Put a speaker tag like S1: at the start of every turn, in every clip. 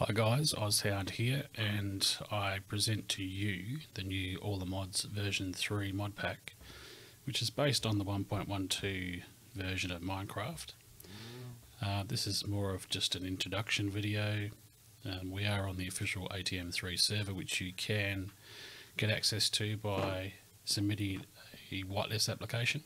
S1: Hi guys, OzHound here, and I present to you the new All the Mods version 3 mod pack, which is based on the 1.12 version of Minecraft. This is more of just an introduction video. We are on the official ATM3 server, which you can get access to by submitting a whitelist application.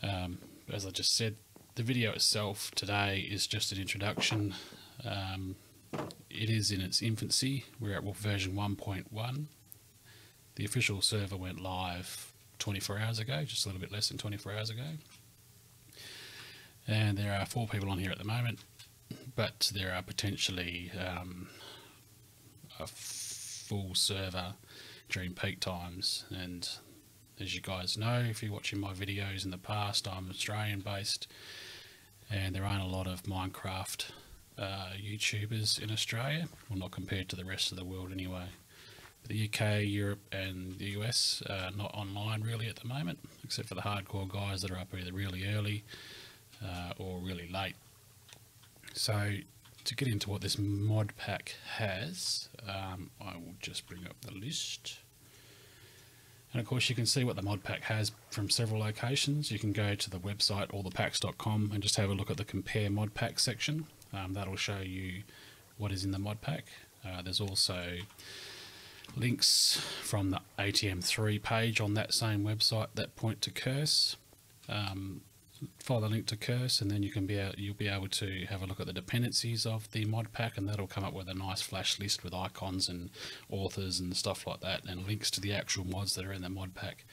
S1: As I just said, the video itself today is just an introduction. It is in its infancy. We're at version 1.1. The official server went live 24 hours ago, just a little bit less than 24 hours ago. And there are 4 people on here at the moment, but there are potentially a full server during peak times. And as you guys know, if you're watching my videos in the past, I'm Australian based, and there aren't a lot of Minecraft YouTubers in Australia, well, not compared to the rest of the world anyway. The UK, Europe and the US are not online really at the moment, except for the hardcore guys that are up either really early or really late. So to get into what this mod pack has, I will just bring up the list. And of course you can see what the mod pack has from several locations. You can go to the website allthepacks.com and just have a look at the compare mod pack section. That'll show you what is in the mod pack. There's also links from the ATM3 page on that same website that point to Curse. Follow the link to Curse, and then you'll be able to have a look at the dependencies of the mod pack, and that'll come up with a nice flash list with icons and authors and stuff like that, and links to the actual mods that are in the mod pack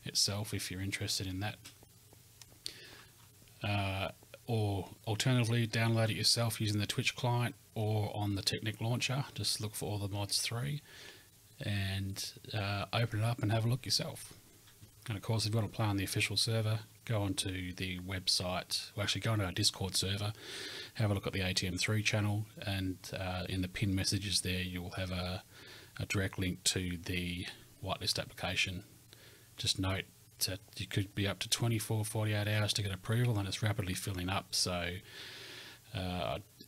S1: itself if you're interested in that. Or alternatively, download it yourself using the Twitch client or on the Technic launcher. Just look for All the Mods 3 and open it up and have a look yourself. And of course, if you want to play on the official server, go onto the website, well, actually go onto our Discord server, have a look at the ATM3 channel, and in the pinned messages there you'll have a direct link to the whitelist application. Just note that you could be up to 24-48 hours to get approval, and it's rapidly filling up, so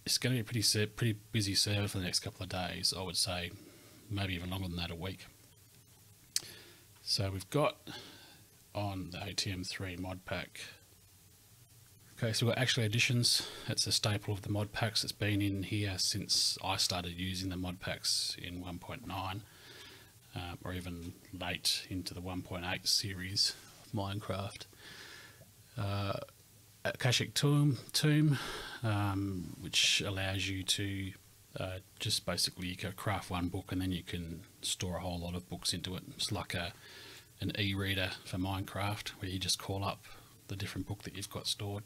S1: it's going to be a pretty busy server for the next couple of days. I would say maybe even longer than that, a week. So we've got on the ATM3 mod pack. Okay, so we've got actual additions. It's a staple of the mod packs. It's been in here since I started using the mod packs in 1.9. Or even late into the 1.8 series of Minecraft. Akashic Tomb, which allows you to just basically, you can craft one book and then you can store a whole lot of books into it. It's like an e-reader for Minecraft, where you just call up the different book that you've got stored.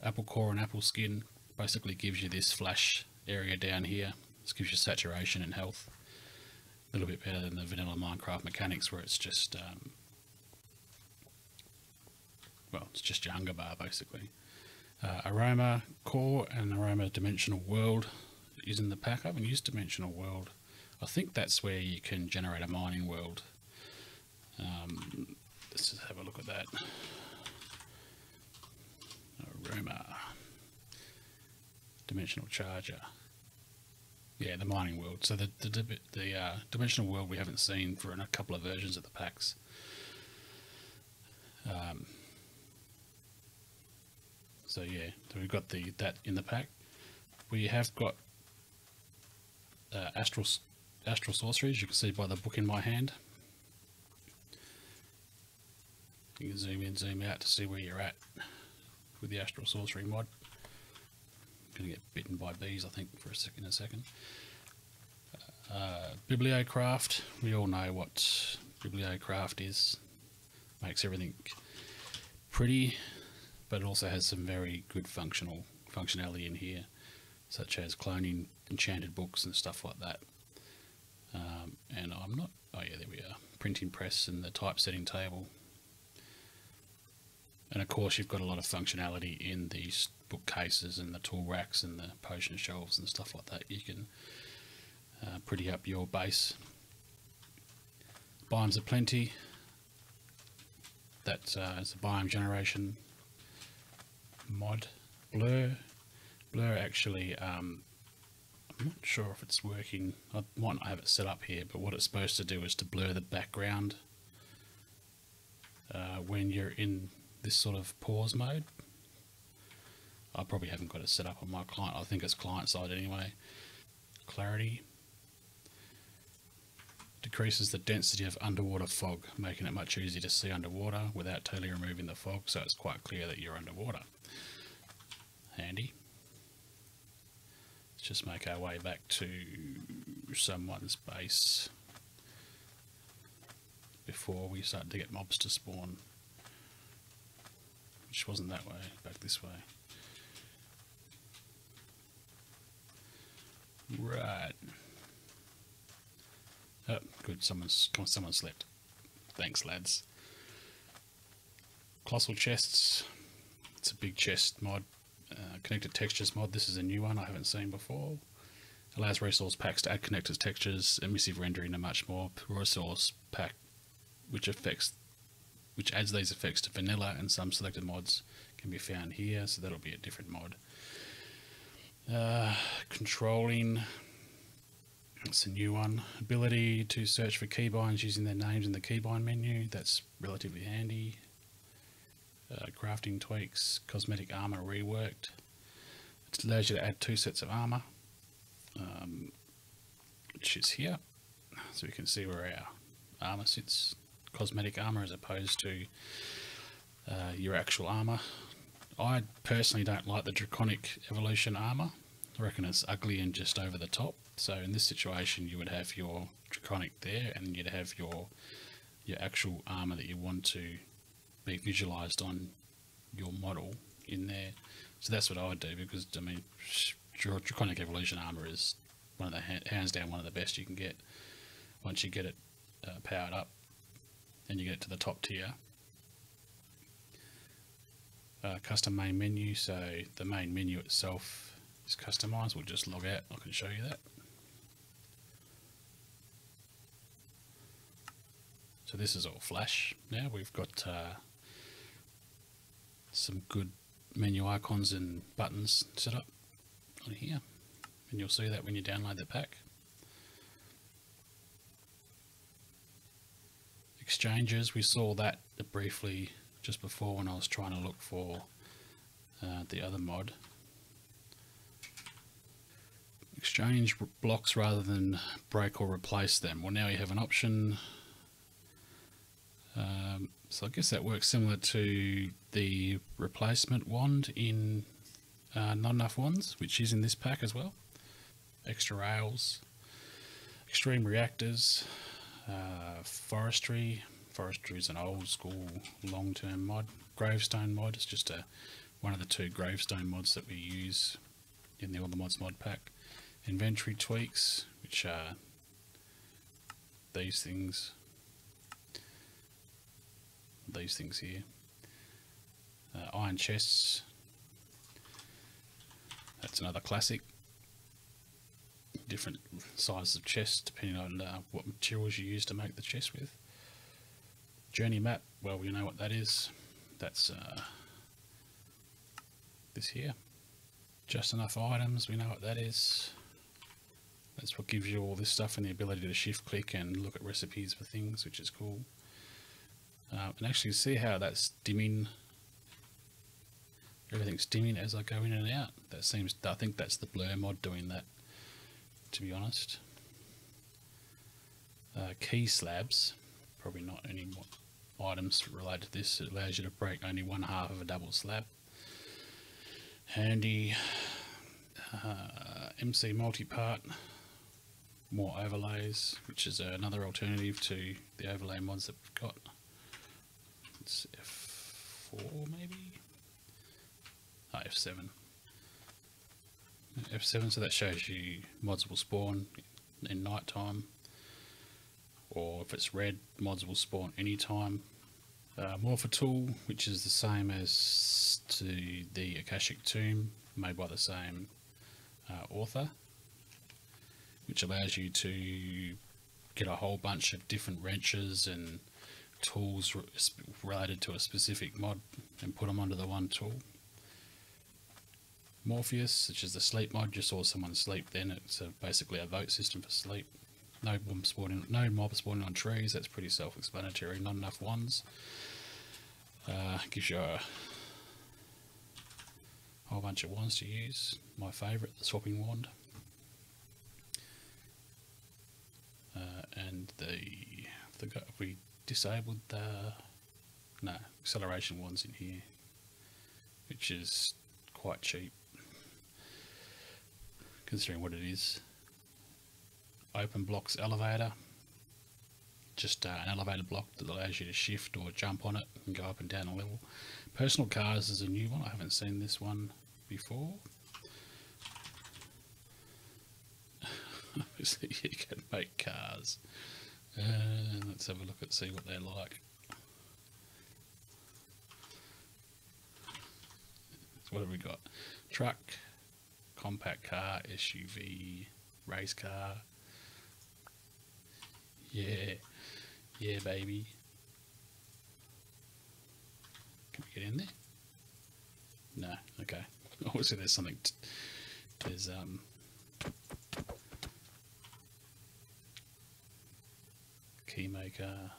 S1: Apple core and apple skin basically gives you this flash area down here. This gives you saturation and health. A little bit better than the vanilla Minecraft mechanics, where it's just well, it's just your hunger bar basically. Aroma core and aroma dimensional world is in the pack. I haven't used dimensional world. I think that's where you can generate a mining world. Let's just have a look at that. Aroma dimensional charger. Yeah, the mining world. So the dimensional world we haven't seen for a couple of versions of the packs. So yeah, so we've got that in the pack. We have got astral sorceries. You can see by the book in my hand. You can zoom in, zoom out to see where you're at with the astral sorcery mod. Going to get bitten by bees, I think, in a second. Bibliocraft. We all know what Bibliocraft is. Makes everything pretty, but it also has some very good functionality in here, such as cloning enchanted books and stuff like that. And I'm not. Oh yeah, there we are. Printing press and the typesetting table. And of course, you've got a lot of functionality in these bookcases and the tool racks and the potion shelves and stuff like that. You can pretty up your base. Biomes of Plenty. That's a biome generation mod. Blur, Blur actually, I'm not sure if it's working. I might not have it set up here, but what it's supposed to do is to blur the background when you're in this sort of pause mode. I probably haven't got it set up on my client. I think it's client side anyway. Clarity decreases the density of underwater fog, making it much easier to see underwater without totally removing the fog, so it's quite clear that you're underwater. Handy. Let's just make our way back to someone's base before we start to get mobs to spawn. Which wasn't that way, back this way. Right. Oh, good, someone slept. Thanks, lads. Colossal chests. It's a big chest mod. Connected textures mod. This is a new one I haven't seen before. Allows resource packs to add connectors, textures, emissive rendering, and much more. Resource pack, which adds these effects to vanilla, and some selected mods can be found here. So that'll be a different mod. Controlling. That's a new one. Ability to search for keybinds using their names in the keybind menu. That's relatively handy. Crafting tweaks. Cosmetic armor reworked. It allows you to add 2 sets of armor, which is here. So we can see where our armor sits. Cosmetic armor as opposed to your actual armor. I personally don't like the Draconic Evolution armor. I reckon it's ugly and just over the top. So in this situation you would have your Draconic there, and you'd have your actual armor that you want to be visualized on your model in there. So that's what I would do, because I mean, Draconic Evolution armor is one of the hands down one of the best you can get once you get it powered up and you get it to the top tier. Custom main menu, so the main menu itself is customized. We'll just log out, I can show you that. So this is all flash now. We've got some good menu icons and buttons set up on here, and you'll see that when you download the pack. Exchanges, we saw that briefly just before when I was trying to look for the other mod. Exchange blocks rather than break or replace them. Well, now you have an option. So I guess that works similar to the replacement wand in Not Enough Wands, which is in this pack as well. Extra rails, extreme reactors, forestry. Forestry is an old school long-term mod. Gravestone mod is just one of the 2 gravestone mods that we use in the All the Mods mod pack. Inventory tweaks, which are these things here. Iron chests, that's another classic. Different sizes of chests depending on what materials you use to make the chest with. Journey map, well, we know what that is. That's this here. Just enough items, we know what that is. That's what gives you all this stuff and the ability to shift click and look at recipes for things, which is cool. And actually see how that's dimming. Everything's dimming as I go in and out. I think that's the blur mod doing that, to be honest. Key slabs, probably not any more items related to this. It allows you to break only 1/2 of a double slab. Handy. MC multi-part, more overlays, which is another alternative to the overlay mods that we've got. It's F4 maybe? Oh, F7. F7, so that shows you mods will spawn in night time, or if it's red, mods will spawn anytime. Morpher tool, which is the same as to the Akashic Tomb, made by the same author, which allows you to get a whole bunch of different wrenches and tools related to a specific mod and put them onto the one tool. Morpheus, which is the sleep mod. You saw someone sleep then. It's basically a vote system for sleep. No mob spawning on trees. That's pretty self-explanatory. Not enough ones. Gives you a whole bunch of wands to use. My favourite, the swapping wand. And we disabled the acceleration wands in here, which is quite cheap considering what it is. Open blocks elevator, just an elevator block that allows you to shift or jump on it and go up and down a level. Personal cars is a new one. I haven't seen this one before. Obviously you can make cars. Let's have a look and see what they're like. So what have we got? Truck, compact car, SUV, race car. Yeah baby. Can we get in there? No, okay. Obviously there's something, there's key maker.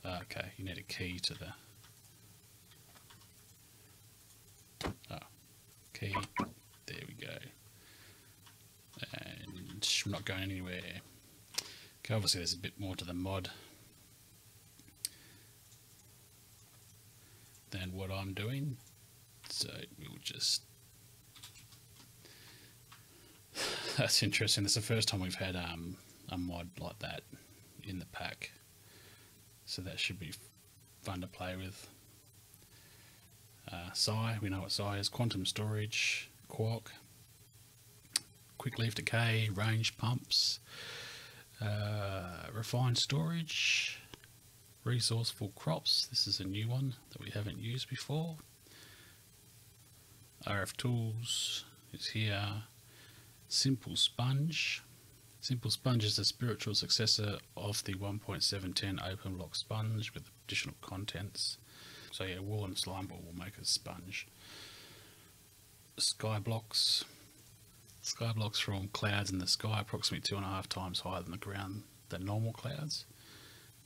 S1: Okay, you need a key to the key. There we go. And I'm not going anywhere. Okay, obviously there's a bit more to the mod than what I'm doing, so we'll just. That's interesting. It's the first time we've had a mod like that in the pack, so that should be fun to play with. Psi, we know what Psi is. Quantum storage, quark, quick leaf decay, range pumps, refined storage, resourceful crops. This is a new one that we haven't used before. RF tools is here. Simple sponge. Simple sponge is the spiritual successor of the 1.710 open block sponge with additional contents. So yeah, wool and slime ball will make a sponge. Sky blocks. Sky blocks from clouds in the sky, approximately 2.5 times higher than the ground than normal clouds.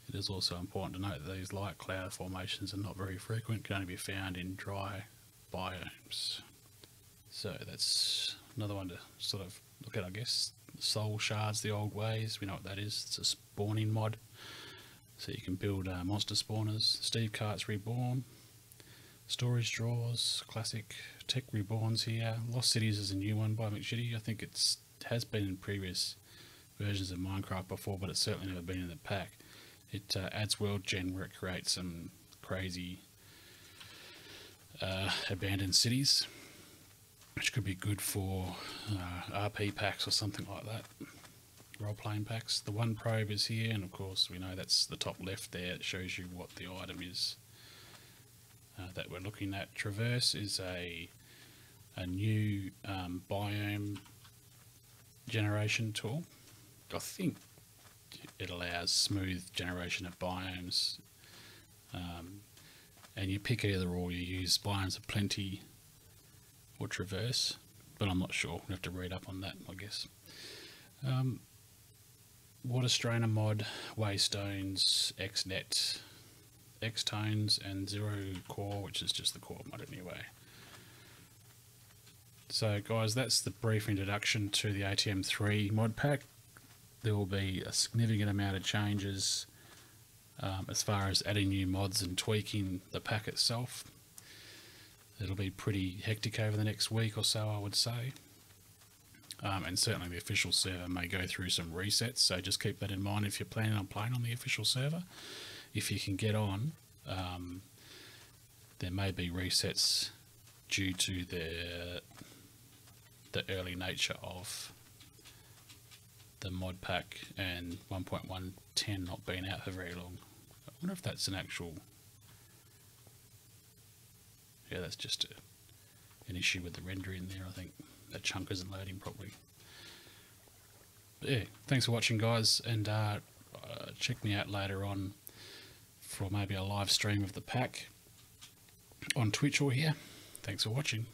S1: It is also important to note that these light cloud formations are not very frequent, can only be found in dry biomes. So that's another one to sort of look at, I guess. Soul shards, the old ways, we know what that is. It's a spawning mod, so you can build monster spawners. Steve Cart's Reborn, storage drawers, classic. Tech Reborn's here. Lost Cities is a new one by McJitty. I think it has been in previous versions of Minecraft before, but it's certainly never been in the pack. It adds world gen where it creates some crazy abandoned cities, which could be good for RP packs or something like that, role-playing packs. The one probe is here, and of course we know that's the top left there. It shows you what the item is that we're looking at. Traverse is a new biome generation tool. I think it allows smooth generation of biomes, and you pick either or. You use biomes of plenty or traverse, but I'm not sure. We have to read up on that, I guess. Water strainer mod, waystones, XNet, X-tones, and zero core, which is just the core mod anyway. So guys, that's the brief introduction to the ATM3 mod pack. There will be a significant amount of changes as far as adding new mods and tweaking the pack itself. It'll be pretty hectic over the next week or so, I would say. And certainly the official server may go through some resets, so just keep that in mind if you're planning on playing on the official server. If you can get on, there may be resets due to the early nature of the mod pack and 1.110 not being out for very long. I wonder if that's an actual... Yeah, that's just an issue with the rendering there, I think. That chunk isn't loading properly. But yeah, thanks for watching, guys, and check me out later on for maybe a live stream of the pack on Twitch or here. Thanks for watching.